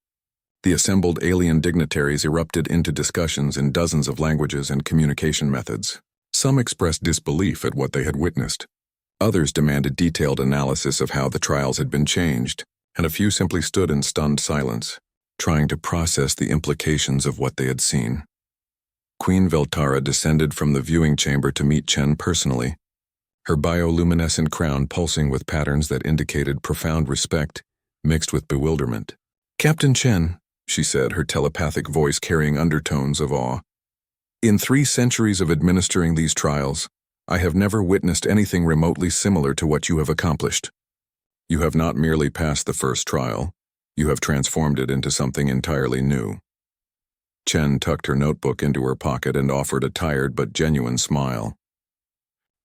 the assembled alien dignitaries erupted into discussions in dozens of languages and communication methods. Some expressed disbelief at what they had witnessed, Others demanded detailed analysis of how the trials had been changed, and a few simply stood in stunned silence, trying to process the implications of what they had seen. Queen Veltara descended from the viewing chamber to meet Chen personally, her bioluminescent crown pulsing with patterns that indicated profound respect, mixed with bewilderment. "Captain Chen," she said, her telepathic voice carrying undertones of awe, "in 3 centuries of administering these trials, I have never witnessed anything remotely similar to what you have accomplished. You have not merely passed the first trial, you have transformed it into something entirely new." Chen tucked her notebook into her pocket and offered a tired but genuine smile.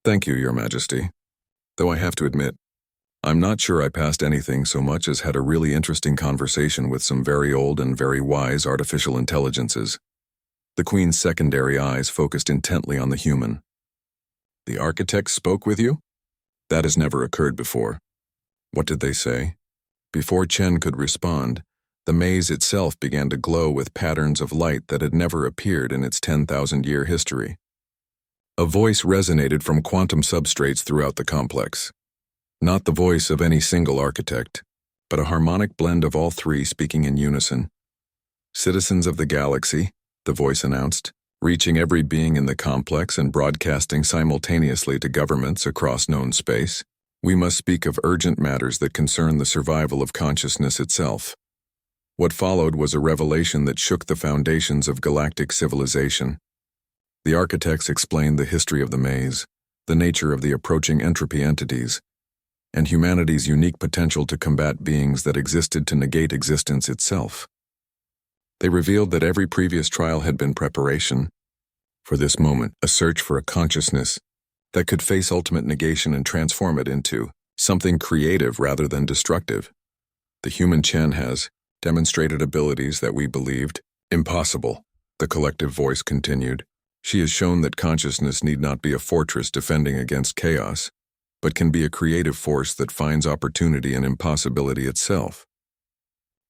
"Thank you, Your Majesty. Though I have to admit, I'm not sure I passed anything so much as had a really interesting conversation with some very old and very wise artificial intelligences." The Queen's secondary eyes focused intently on the human. "The architects spoke with you? That has never occurred before. What did they say?" Before Chen could respond, the maze itself began to glow with patterns of light that had never appeared in its 10,000-year history. A voice resonated from quantum substrates throughout the complex. Not the voice of any single architect, but a harmonic blend of all 3 speaking in unison. "Citizens of the galaxy," the voice announced, reaching every being in the complex and broadcasting simultaneously to governments across known space, "we must speak of urgent matters that concern the survival of consciousness itself." What followed was a revelation that shook the foundations of galactic civilization. The architects explained the history of the maze, the nature of the approaching entropy entities, and humanity's unique potential to combat beings that existed to negate existence itself. They revealed that every previous trial had been preparation for this moment, a search for a consciousness that could face ultimate negation and transform it into something creative rather than destructive. "The human Chen has demonstrated abilities that we believed impossible," the collective voice continued. "She has shown that consciousness need not be a fortress defending against chaos, but can be a creative force that finds opportunity in impossibility itself.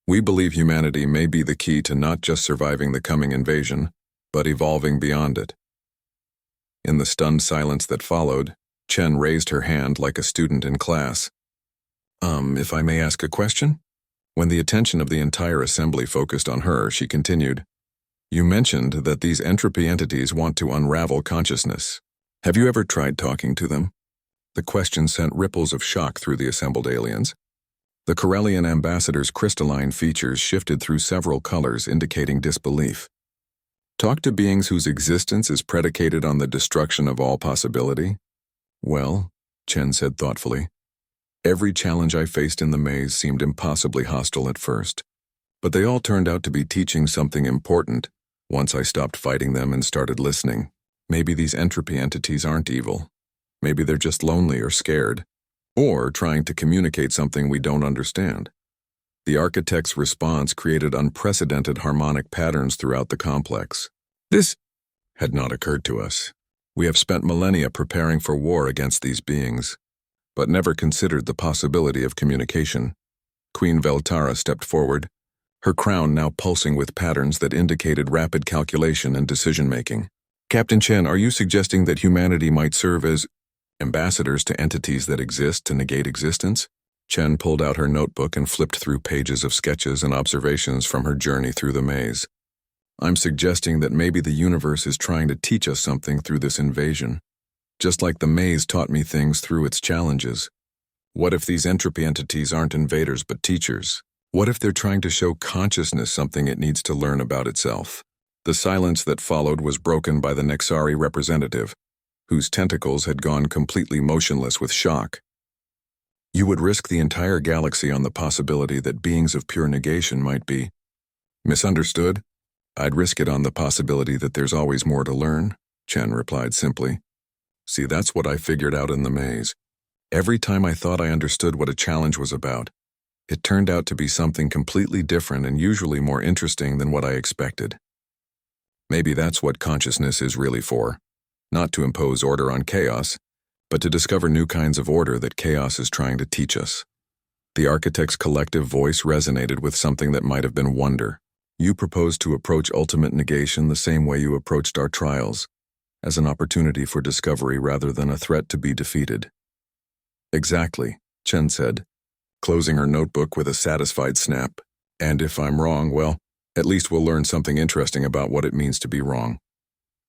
We believe humanity may be the key to not just surviving the coming invasion, but evolving beyond it." In the stunned silence that followed, Chen raised her hand like a student in class. If I may ask a question?" When the attention of the entire assembly focused on her, she continued, "You mentioned that these entropy entities want to unravel consciousness. Have you ever tried talking to them?" The question sent ripples of shock through the assembled aliens. The Corellian ambassador's crystalline features shifted through several colors, indicating disbelief. "Talk to beings whose existence is predicated on the destruction of all possibility?" "Well," Chen said thoughtfully, "every challenge I faced in the maze seemed impossibly hostile at first, but they all turned out to be teaching something important once I stopped fighting them and started listening. Maybe these entropy entities aren't evil. Maybe they're just lonely or scared, or trying to communicate something we don't understand." The architect's response created unprecedented harmonic patterns throughout the complex. "This had not occurred to us. We have spent millennia preparing for war against these beings, but never considered the possibility of communication." Queen Veltara stepped forward, her crown now pulsing with patterns that indicated rapid calculation and decision-making. "Captain Chen, are you suggesting that humanity might serve as ambassadors to entities that exist to negate existence?" Chen pulled out her notebook and flipped through pages of sketches and observations from her journey through the maze. "I'm suggesting that maybe the universe is trying to teach us something through this invasion, just like the maze taught me things through its challenges. What if these entropy entities aren't invaders but teachers? What if they're trying to show consciousness something it needs to learn about itself?" The silence that followed was broken by the Nexari representative, whose tentacles had gone completely motionless with shock. "You would risk the entire galaxy on the possibility that beings of pure negation might be misunderstood?" "I'd risk it on the possibility that there's always more to learn," Chen replied simply. "See, that's what I figured out in the maze. Every time I thought I understood what a challenge was about, it turned out to be something completely different and usually more interesting than what I expected. Maybe that's what consciousness is really for, not to impose order on chaos, but to discover new kinds of order that chaos is trying to teach us." The architect's collective voice resonated with something that might have been wonder. "You propose to approach ultimate negation the same way you approached our trials, as an opportunity for discovery rather than a threat to be defeated. Exactly, Chen said, closing her notebook with a satisfied snap. And if I'm wrong, well, at least we'll learn something interesting about what it means to be wrong.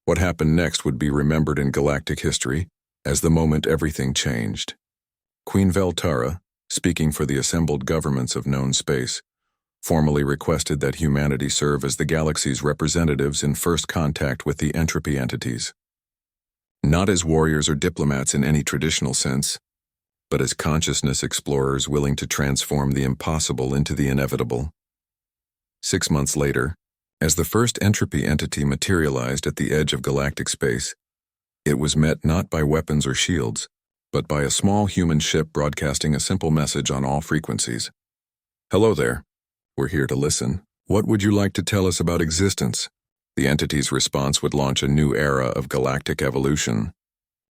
What happened next would be remembered in galactic history as the moment everything changed. Queen Veltara, speaking for the assembled governments of known space, formally requested that humanity serve as the galaxy's representatives in first contact with the entropy entities. Not as warriors or diplomats in any traditional sense, but as consciousness explorers willing to transform the impossible into the inevitable. 6 months later, as the first entropy entity materialized at the edge of galactic space, it was met not by weapons or shields, but by a small human ship broadcasting a simple message on all frequencies. Hello there. We're here to listen. What would you like to tell us about existence? The entity's response would launch a new era of galactic evolution,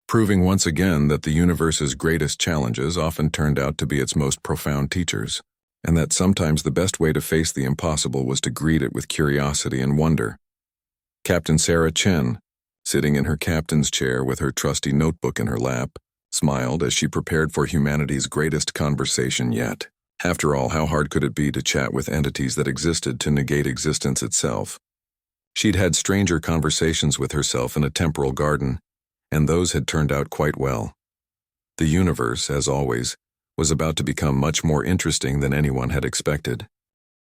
proving once again that the universe's greatest challenges often turned out to be its most profound teachers, and that sometimes the best way to face the impossible was to greet it with curiosity and wonder. Captain Sarah Chen, sitting in her captain's chair with her trusty notebook in her lap, smiled as she prepared for humanity's greatest conversation yet. After all, how hard could it be to chat with entities that existed to negate existence itself? She'd had stranger conversations with herself in a temporal garden, and those had turned out quite well. The universe, as always, was about to become much more interesting than anyone had expected.